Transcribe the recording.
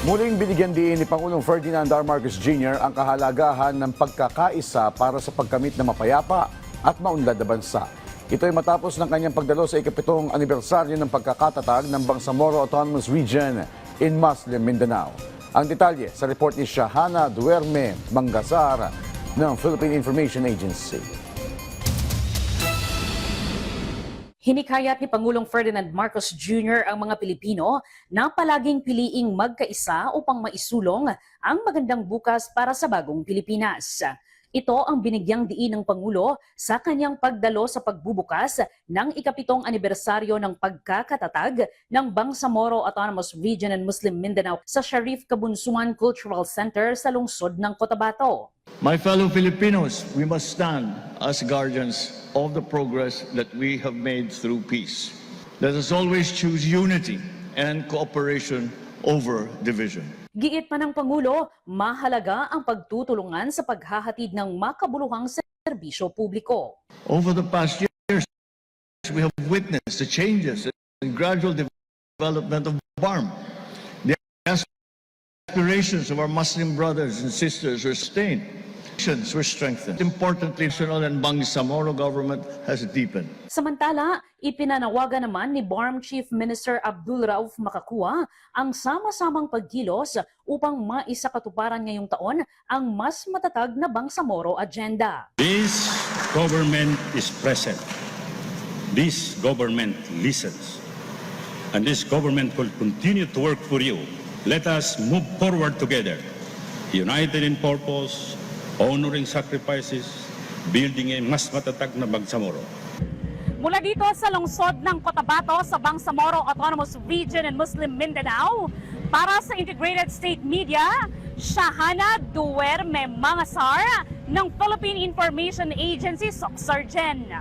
Muling binigyan din ni Pangulong Ferdinand R. Marcos Jr. ang kahalagahan ng pagkakaisa para sa pagkamit na mapayapa at maunlad na bansa. Ito ay matapos ng kanyang pagdalo sa ikapitong anibersaryo ng pagkakatatag ng Bangsamoro Autonomous Region in Muslim Mindanao. Ang detalye sa report ni Shahana Duerme Mangasar ng Philippine Information Agency. Hinikayat ni Pangulong Ferdinand Marcos Jr. ang mga Pilipino na palaging piliing magkaisa upang maisulong ang magandang bukas para sa bagong Pilipinas. Ito ang binigyang diin ng Pangulo sa kanyang pagdalo sa pagbubukas ng ikapitong anibersaryo ng pagkakatatag ng Bangsamoro Autonomous Region and Muslim Mindanao sa Sharif Kabunsuan Cultural Center sa lungsod ng Cotabato. My fellow Filipinos, we must stand as guardians of the progress that we have made through peace. Let us always choose unity and cooperation over division. Giit pa ng Pangulo, mahalaga ang pagtutulungan sa paghahatid ng makabuluhang serbisyo publiko. Over the past years, we have witnessed the changes and gradual development of BARM. The aspirations of our Muslim brothers and sisters were sustained. Were strengthened. Importantly, national and Bangsamoro government has deepened. Samantala, ipinanawagan naman ni BARM Chief Minister Abdul Rauf Makakua ang sama-samang pagkilos upang maisakatuparan ngayong taon ang mas matatag na Bangsamoro agenda. This government is present. This government listens. And this government will continue to work for you. Let us move forward together, united in purpose, honoring sacrifices, building a mas matatag na Bangsamoro. Mula dito sa lungsod ng Cotabato sa Bangsamoro Autonomous Region and Muslim Mindanao, para sa Integrated State Media, Shahana Duerme Mangasar ng Philippine Information Agency, Socsargen.